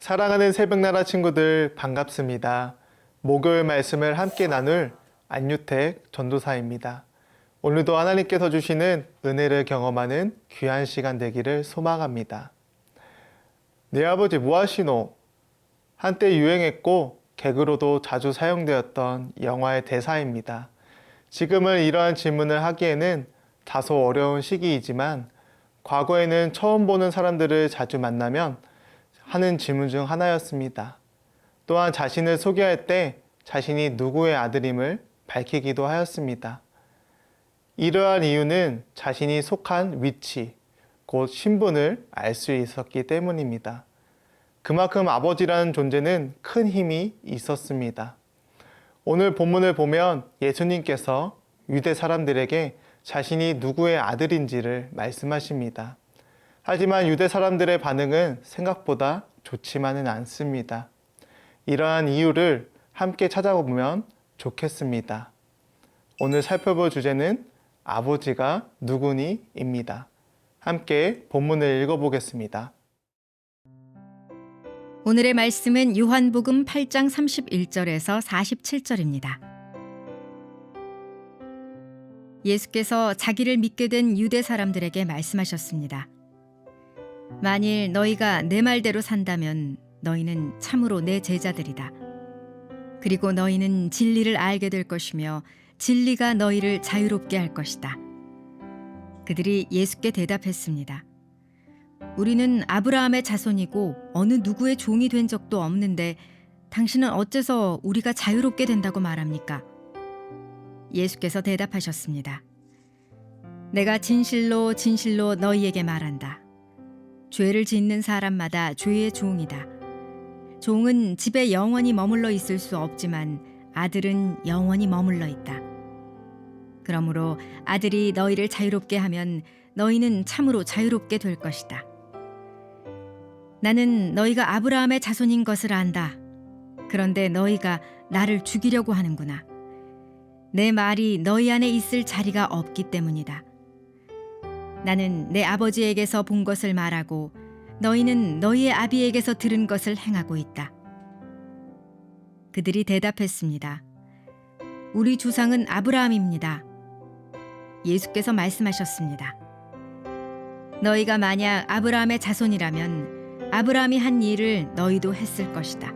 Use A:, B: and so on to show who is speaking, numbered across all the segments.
A: 사랑하는 새벽나라 친구들 반갑습니다. 목요일 말씀을 함께 나눌 안유택 전도사입니다. 오늘도 하나님께서 주시는 은혜를 경험하는 귀한 시간 되기를 소망합니다. 내 아버지 뭐하시노? 한때 유행했고 개그로도 자주 사용되었던 영화의 대사입니다. 지금은 이러한 질문을 하기에는 다소 어려운 시기이지만 과거에는 처음 보는 사람들을 자주 만나면 하는 질문 중 하나였습니다. 또한 자신을 소개할 때 자신이 누구의 아들임을 밝히기도 하였습니다. 이러한 이유는 자신이 속한 위치, 곧 신분을 알 수 있었기 때문입니다. 그만큼 아버지라는 존재는 큰 힘이 있었습니다. 오늘 본문을 보면 예수님께서 유대 사람들에게 자신이 누구의 아들인지를 말씀하십니다. 하지만 유대 사람들의 반응은 생각보다 좋지만은 않습니다. 이러한 이유를 함께 찾아보면 좋겠습니다. 오늘 살펴볼 주제는 아버지가 누구니?입니다. 함께 본문을 읽어보겠습니다.
B: 오늘의 말씀은 요한복음 8장 31절에서 47절입니다. 예수께서 자기를 믿게 된 유대 사람들에게 말씀하셨습니다. 만일 너희가 내 말대로 산다면 너희는 참으로 내 제자들이다. 그리고 너희는 진리를 알게 될 것이며 진리가 너희를 자유롭게 할 것이다. 그들이 예수께 대답했습니다. 우리는 아브라함의 자손이고 어느 누구의 종이 된 적도 없는데 당신은 어째서 우리가 자유롭게 된다고 말합니까? 예수께서 대답하셨습니다. 내가 진실로 진실로 너희에게 말한다. 죄를 짓는 사람마다 죄의 종이다. 종은 집에 영원히 머물러 있을 수 없지만 아들은 영원히 머물러 있다. 그러므로 아들이 너희를 자유롭게 하면 너희는 참으로 자유롭게 될 것이다. 나는 너희가 아브라함의 자손인 것을 안다. 그런데 너희가 나를 죽이려고 하는구나. 내 말이 너희 안에 있을 자리가 없기 때문이다. 나는 내 아버지에게서 본 것을 말하고 너희는 너희의 아비에게서 들은 것을 행하고 있다. 그들이 대답했습니다. 우리 주상은 아브라함입니다. 예수께서 말씀하셨습니다. 너희가 만약 아브라함의 자손이라면 아브라함이 한 일을 너희도 했을 것이다.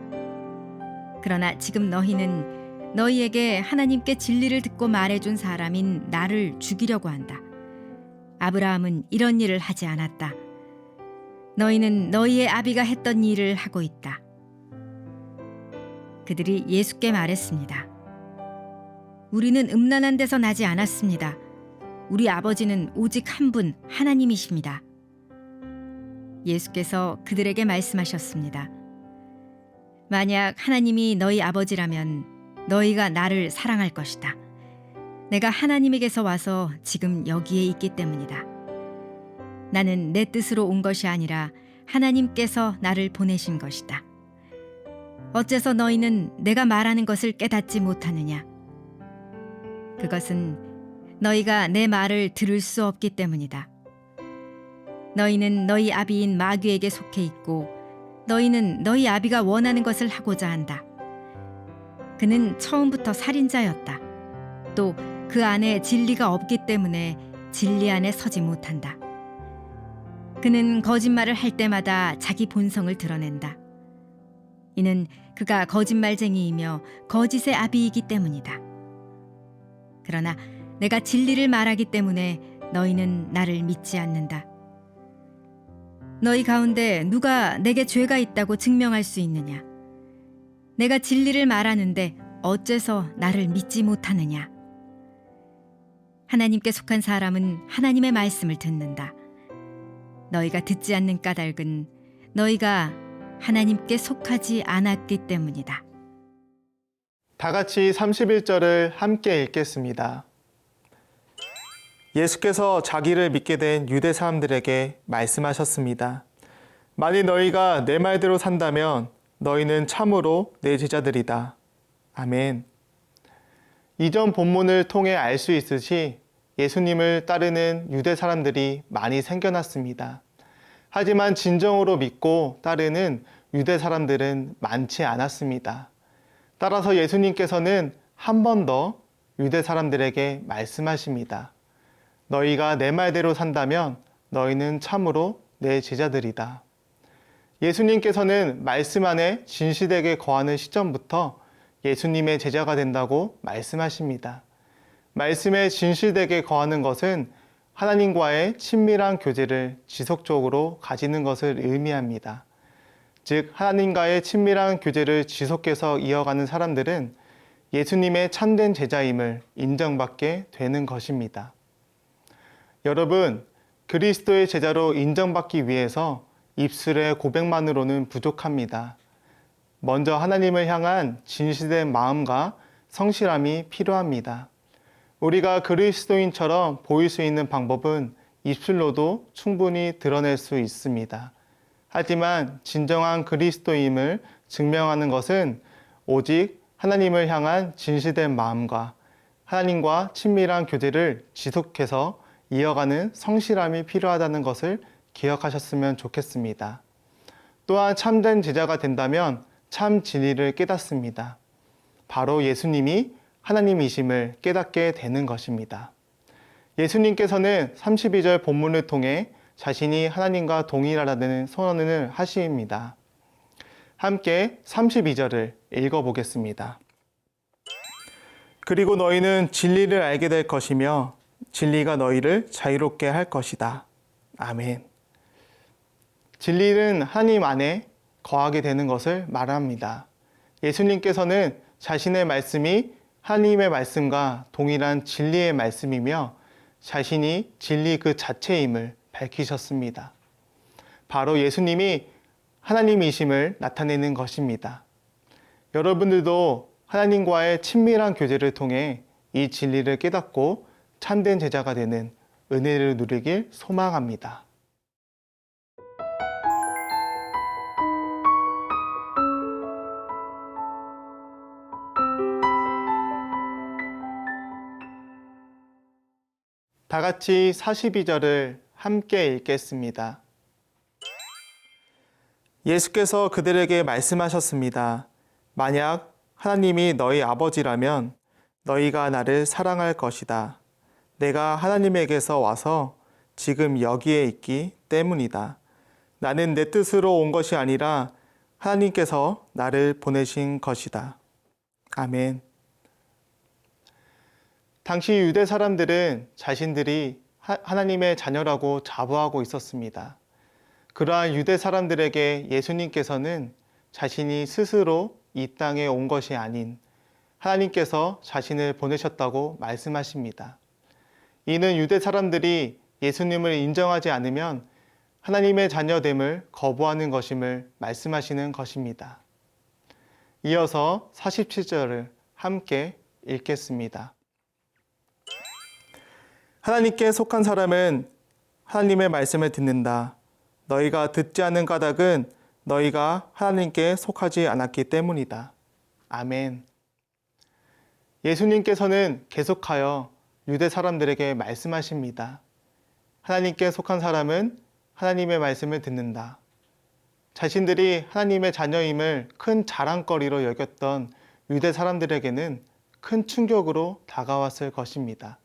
B: 그러나 지금 너희는 너희에게 하나님께 진리를 듣고 말해준 사람인 나를 죽이려고 한다. 아브라함은 이런 일을 하지 않았다. 너희는 너희의 아비가 했던 일을 하고 있다. 그들이 예수께 말했습니다. 우리는 음란한 데서 나지 않았습니다. 우리 아버지는 오직 한 분 하나님이십니다. 예수께서 그들에게 말씀하셨습니다. 만약 하나님이 너희 아버지라면 너희가 나를 사랑할 것이다. 내가 하나님에게서 와서 지금 여기에 있기 때문이다. 나는 내 뜻으로 온 것이 아니라 하나님께서 나를 보내신 것이다. 어째서 너희는 내가 말하는 것을 깨닫지 못하느냐? 그것은 너희가 내 말을 들을 수 없기 때문이다. 너희는 너희 아비인 마귀에게 속해 있고 너희는 너희 아비가 원하는 것을 하고자 한다. 그는 처음부터 살인자였다. 또 그 안에 진리가 없기 때문에 진리 안에 서지 못한다. 그는 거짓말을 할 때마다 자기 본성을 드러낸다. 이는 그가 거짓말쟁이이며 거짓의 아비이기 때문이다. 그러나 내가 진리를 말하기 때문에 너희는 나를 믿지 않는다. 너희 가운데 누가 내게 죄가 있다고 증명할 수 있느냐? 내가 진리를 말하는데 어째서 나를 믿지 못하느냐? 하나님께 속한 사람은 하나님의 말씀을 듣는다. 너희가 듣지 않는 까닭은 너희가 하나님께 속하지 않았기 때문이다.
A: 다 같이 31절을 함께 읽겠습니다. 예수께서 자기를 믿게 된 유대 사람들에게 말씀하셨습니다. 만일 너희가 내 말대로 산다면 너희는 참으로 내 제자들이다. 아멘. 이전 본문을 통해 알 수 있듯이 예수님을 따르는 유대 사람들이 많이 생겨났습니다. 하지만 진정으로 믿고 따르는 유대 사람들은 많지 않았습니다. 따라서 예수님께서는 한 번 더 유대 사람들에게 말씀하십니다. 너희가 내 말대로 산다면 너희는 참으로 내 제자들이다. 예수님께서는 말씀 안에 진실되게 거하는 시점부터 예수님의 제자가 된다고 말씀하십니다. 말씀에 진실되게 거하는 것은 하나님과의 친밀한 교제를 지속적으로 가지는 것을 의미합니다. 즉, 하나님과의 친밀한 교제를 지속해서 이어가는 사람들은 예수님의 참된 제자임을 인정받게 되는 것입니다. 여러분, 그리스도의 제자로 인정받기 위해서 입술의 고백만으로는 부족합니다. 먼저 하나님을 향한 진실된 마음과 성실함이 필요합니다. 우리가 그리스도인처럼 보일 수 있는 방법은 입술로도 충분히 드러낼 수 있습니다. 하지만 진정한 그리스도임을 증명하는 것은 오직 하나님을 향한 진실된 마음과 하나님과 친밀한 교제를 지속해서 이어가는 성실함이 필요하다는 것을 기억하셨으면 좋겠습니다. 또한 참된 제자가 된다면 참 진리를 깨닫습니다. 바로 예수님이 하나님이심을 깨닫게 되는 것입니다. 예수님께서는 32절 본문을 통해 자신이 하나님과 동일하다는 선언을 하십니다. 함께 32절을 읽어보겠습니다. 그리고 너희는 진리를 알게 될 것이며 진리가 너희를 자유롭게 할 것이다. 아멘. 진리는 하나님 안에 거하게 되는 것을 말합니다. 예수님께서는 자신의 말씀이 하나님의 말씀과 동일한 진리의 말씀이며 자신이 진리 그 자체임을 밝히셨습니다. 바로 예수님이 하나님이심을 나타내는 것입니다. 여러분들도 하나님과의 친밀한 교제를 통해 이 진리를 깨닫고 참된 제자가 되는 은혜를 누리길 소망합니다. 다 같이 42절을 함께 읽겠습니다. 예수께서 그들에게 말씀하셨습니다. 만약 하나님이 너희 아버지라면 너희가 나를 사랑할 것이다. 내가 하나님에게서 와서 지금 여기에 있기 때문이다. 나는 내 뜻으로 온 것이 아니라 하나님께서 나를 보내신 것이다. 아멘. 당시 유대 사람들은 자신들이 하나님의 자녀라고 자부하고 있었습니다. 그러한 유대 사람들에게 예수님께서는 자신이 스스로 이 땅에 온 것이 아닌 하나님께서 자신을 보내셨다고 말씀하십니다. 이는 유대 사람들이 예수님을 인정하지 않으면 하나님의 자녀됨을 거부하는 것임을 말씀하시는 것입니다. 이어서 47절을 함께 읽겠습니다. 하나님께 속한 사람은 하나님의 말씀을 듣는다. 너희가 듣지 않는 까닭은 너희가 하나님께 속하지 않았기 때문이다. 아멘. 예수님께서는 계속하여 유대 사람들에게 말씀하십니다. 하나님께 속한 사람은 하나님의 말씀을 듣는다. 자신들이 하나님의 자녀임을 큰 자랑거리로 여겼던 유대 사람들에게는 큰 충격으로 다가왔을 것입니다.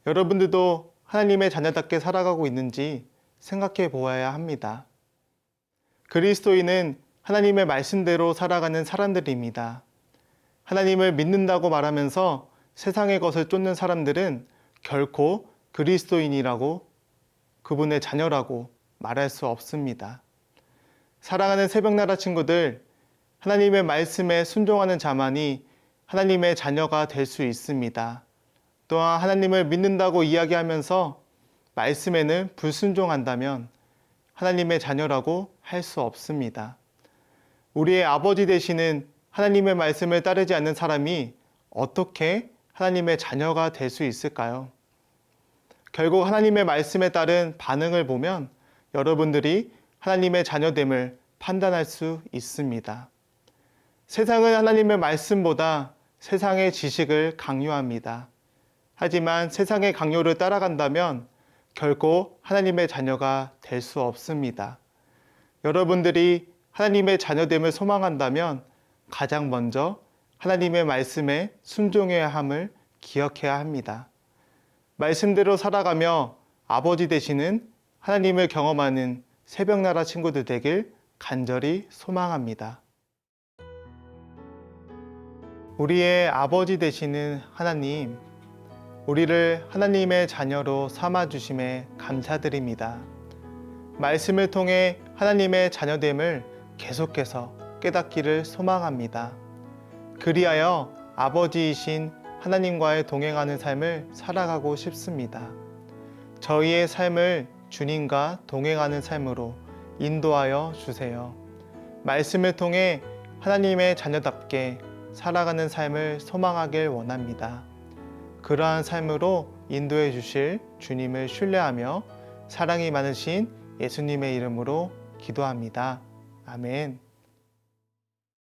A: 여러분들도 하나님의 자녀답게 살아가고 있는지 생각해 보아야 합니다. 그리스도인은 하나님의 말씀대로 살아가는 사람들입니다. 하나님을 믿는다고 말하면서 세상의 것을 쫓는 사람들은 결코 그리스도인이라고 그분의 자녀라고 말할 수 없습니다. 사랑하는 새벽나라 친구들, 하나님의 말씀에 순종하는 자만이 하나님의 자녀가 될 수 있습니다. 또한 하나님을 믿는다고 이야기하면서 말씀에는 불순종한다면 하나님의 자녀라고 할 수 없습니다. 우리의 아버지 되시는 하나님의 말씀을 따르지 않는 사람이 어떻게 하나님의 자녀가 될 수 있을까요? 결국 하나님의 말씀에 따른 반응을 보면 여러분들이 하나님의 자녀됨을 판단할 수 있습니다. 세상은 하나님의 말씀보다 세상의 지식을 강요합니다. 하지만 세상의 강요를 따라간다면 결코 하나님의 자녀가 될 수 없습니다. 여러분들이 하나님의 자녀됨을 소망한다면 가장 먼저 하나님의 말씀에 순종해야 함을 기억해야 합니다. 말씀대로 살아가며 아버지 되시는 하나님을 경험하는 새벽나라 친구들 되길 간절히 소망합니다. 우리의 아버지 되시는 하나님, 우리를 하나님의 자녀로 삼아주심에 감사드립니다. 말씀을 통해 하나님의 자녀됨을 계속해서 깨닫기를 소망합니다. 그리하여 아버지이신 하나님과의 동행하는 삶을 살아가고 싶습니다. 저희의 삶을 주님과 동행하는 삶으로 인도하여 주세요. 말씀을 통해 하나님의 자녀답게 살아가는 삶을 소망하길 원합니다. 그러한 삶으로 인도해 주실 주님을 신뢰하며 사랑이 많으신 예수님의 이름으로 기도합니다. 아멘.